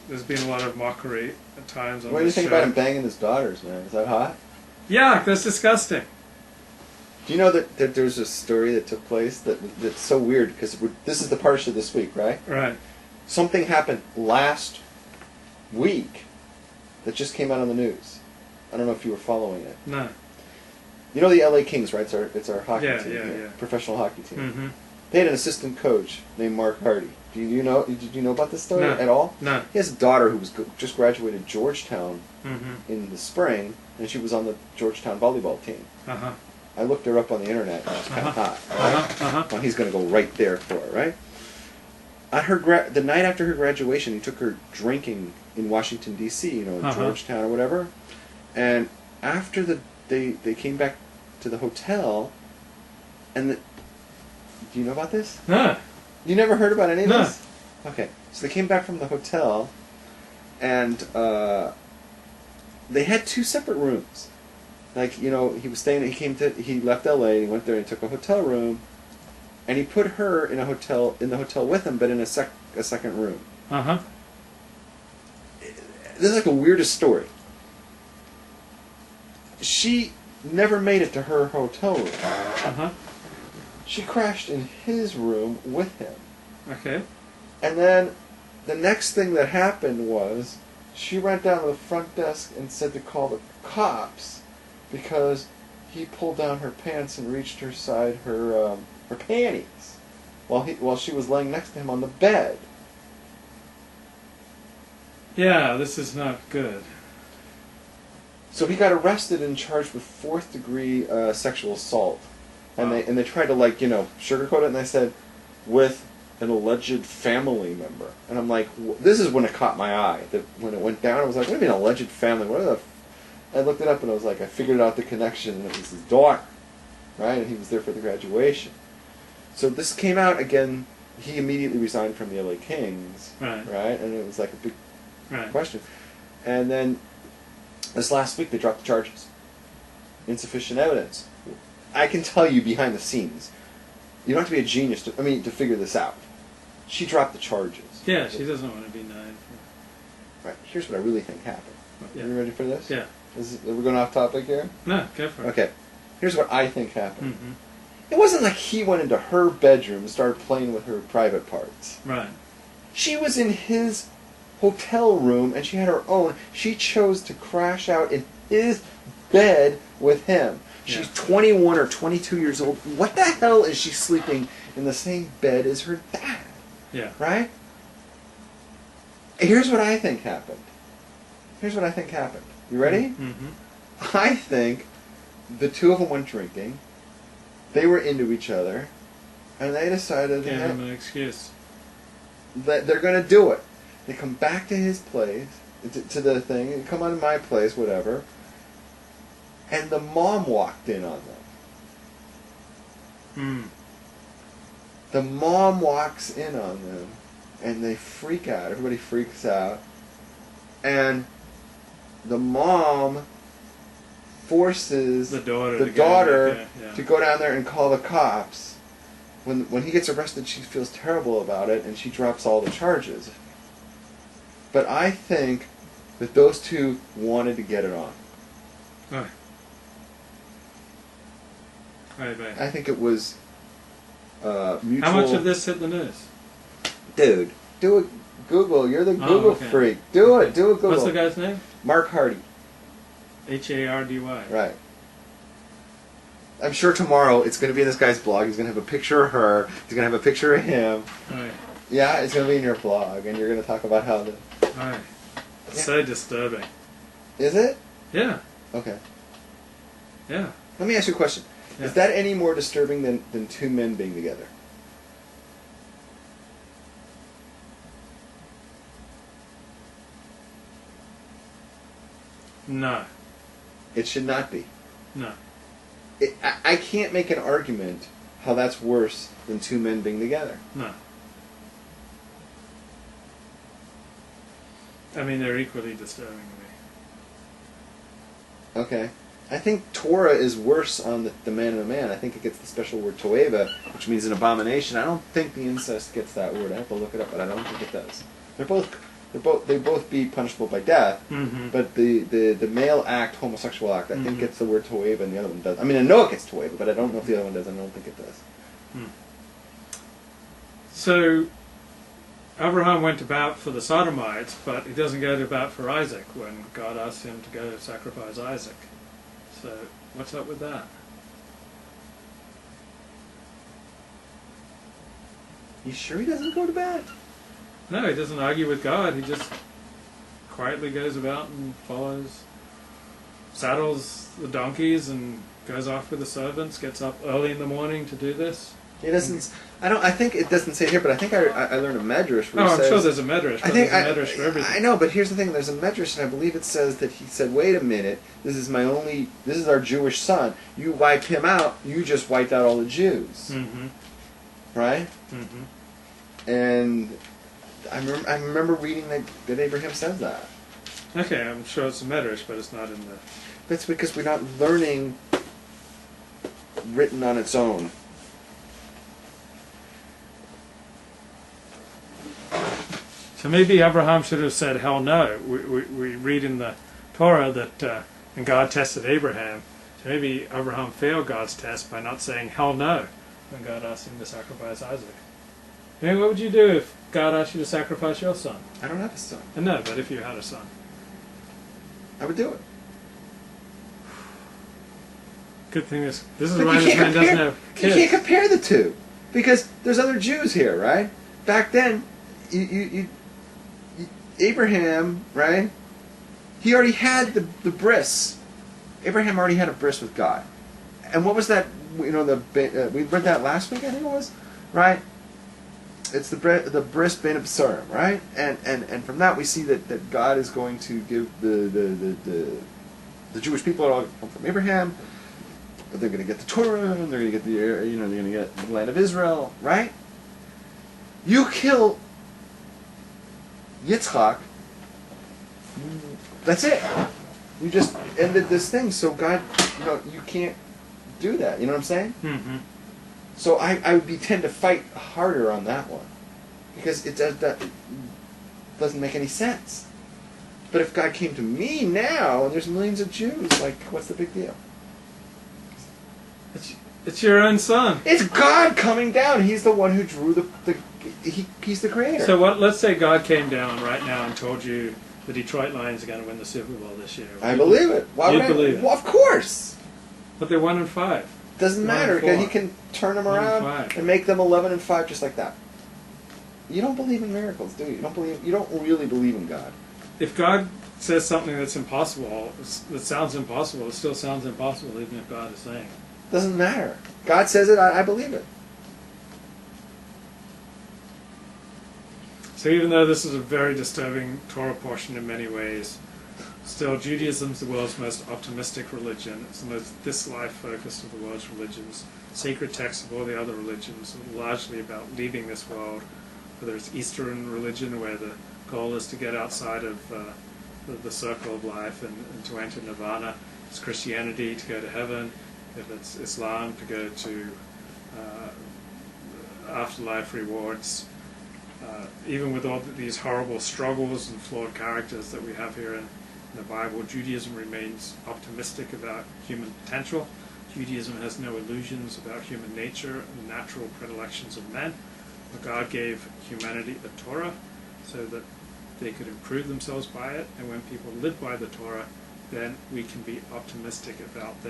there's been a lot of mockery at times on What do you this think show. about him banging his daughters, man? Is that hot? Yeah, that's disgusting. Do you know that there's a story that took place that's so weird, because this is the parsha this week, right? Right. Something happened last week that just came out on the news. I don't know if you were following it. No. You know the LA Kings, right? It's our hockey team, yeah. professional hockey team. Mm-hmm. They had an assistant coach named Mark Hardy. Did you know about this story at all? No. He has a daughter who was just graduated Georgetown Mm-hmm. in the spring, and she was on the Georgetown volleyball team. Uh-huh. I looked her up on the internet, and she's kind of hot. Right? Uh-huh. Well, he's going to go right there for her, right? On her the night after her graduation, he took her drinking in Washington D.C., in Georgetown or whatever. And after they came back to the hotel, and do you know about this? No. You never heard about any of No. this? Okay, so they came back from the hotel, and they had two separate rooms. Like, he was staying. He left L.A. He went there and took a hotel room, and he put her in the hotel with him, but in a second room. Uh-huh. This is like the weirdest story. She never made it to her hotel room. Uh-huh. She crashed in his room with him. Okay. And then the next thing that happened was she went down to the front desk and said to call the cops because he pulled down her pants and reached her side her panties while she was laying next to him on the bed. Yeah, this is not good. So he got arrested and charged with 4th degree sexual assault. And Wow. they tried to sugarcoat it, and they said with an alleged family member. And I'm like, this is when it caught my eye. That when it went down, I was like, what do you mean alleged family? I looked it up, and I was like, I figured out the connection, and it was his daughter, right? And he was there for the graduation. So this came out again. He immediately resigned from the LA Kings, Right. And it was like a big Right. question. And then this last week, they dropped the charges. Insufficient evidence. I can tell you behind the scenes. You don't have to be a genius to figure this out. She dropped the charges. Yeah, she doesn't want to be known Right. Here's what I really think happened. Yeah. You ready for this? Yeah. Are we going off topic here? No, go for it. Okay. Here's what I think happened. Mm-hmm. It wasn't like he went into her bedroom and started playing with her private parts. Right. She was in his hotel room, and she had her own. She chose to crash out in his bed with him. She's 21 or 22 years old. What the hell is she sleeping in the same bed as her dad? Yeah. Right? Here's what I think happened. You ready? Mm-hmm. I think the two of them went drinking. They were into each other. And they decided Gave him an excuse. that they're going to do it. They come back to his place, to the thing, and come on to my place, whatever. And the mom walked in on them. The mom walks in on them, and they freak out. Everybody freaks out. And the mom forces The daughter to go down there and call the cops. When he gets arrested, she feels terrible about it, and she drops all the charges. But I think that those two wanted to get it on. Right. I think it was mutual. How much of this hit the news? Dude, do a Google. You're the Google freak. Do it. Do a Google. What's the guy's name? Mark Hardy. Hardy. Right. I'm sure tomorrow it's going to be in this guy's blog. He's going to have a picture of her. He's going to have a picture of him. Right. Yeah, it's going to be in your blog, and you're going to talk about how the... Right. It's so disturbing. Is it? Yeah. Okay. Yeah. Let me ask you a question. Yeah. Is that any more disturbing than two men being together? No. It should not be. No. I can't make an argument how that's worse than two men being together. No. I mean, they're equally disturbing to me. Okay. I think Torah is worse on the man and the man. I think it gets the special word toeva, which means an abomination. I don't think the incest gets that word. I have to look it up, but I don't think it does. They're both they both be punishable by death. Mm-hmm. But the male act, homosexual act, I think gets the word toeva, and the other one does. I mean, I know it gets toeva, but I don't know if the other one does. I don't think it does. So Abraham went about for the Sodomites, but he doesn't go about for Isaac when God asks him to go sacrifice Isaac. So what's up with that? You sure he doesn't go to bed? No, he doesn't argue with God. He just quietly goes about and saddles the donkeys and goes off with the servants, gets up early in the morning to do this. He doesn't. I think it doesn't say it here, but I think I learned a medrash where Oh, it I'm says, sure there's a medrash. But there's a medrash for everything. I know, but here's the thing: there's a medrash, and I believe it says that he said, "Wait a minute, this is our Jewish son. You wipe him out, you just wiped out all the Jews, right?" Mm-hmm. And I remember reading that Abraham says that. Okay, I'm sure it's a medrash, but it's not in the. That's because we're not learning written on its own. So maybe Abraham should have said, hell no. We read in the Torah that and God tested Abraham. So maybe Abraham failed God's test by not saying hell no when God asked him to sacrifice Isaac. I mean, what would you do if God asked you to sacrifice your son? I don't have a son. No, but if you had a son. I would do it. Good thing this is But why this man doesn't have kids. You can't compare the two because there's other Jews here, right? Back then, Abraham, right? He already had the bris. Abraham already had a bris with God, and what was that? We read that last week, I think it was, right? It's the bris ben Absarim, right? And from that we see that God is going to give the Jewish people it all come from Abraham. They're going to get the Torah, and they're going to get they're going to get the land of Israel, right? You kill Yitzchak, that's it. You just ended this thing. So God, you can't do that. You know what I'm saying? Mm-hmm. So I would tend to fight harder on that one because that doesn't make any sense. But if God came to me now and there's millions of Jews, like, what's the big deal? It's your own son. It's God coming down. He's the one who drew he's the creator. So let's say God came down right now and told you the Detroit Lions are going to win the Super Bowl this year. I believe it. Why would I believe it? Well, of course. But they're 1-5. Doesn't matter because He can turn them around and make them 11-5 just like that. You don't believe in miracles, do you? You don't really believe in God. If God says something that's impossible, that sounds impossible, it still sounds impossible even if God is saying it. Doesn't matter. God says it, I believe it. So even though this is a very disturbing Torah portion in many ways, still Judaism is the world's most optimistic religion. It's the most this-life focused of the world's religions. Sacred texts of all the other religions are largely about leaving this world, whether it's Eastern religion where the goal is to get outside of the circle of life and to enter nirvana. It's Christianity to go to heaven. If it's Islam, to go to afterlife rewards. Even with all these horrible struggles and flawed characters that we have here in the Bible, Judaism remains optimistic about human potential. Judaism has no illusions about human nature and the natural predilections of men. But God gave humanity a Torah so that they could improve themselves by it, and when people live by the Torah, then we can be optimistic about their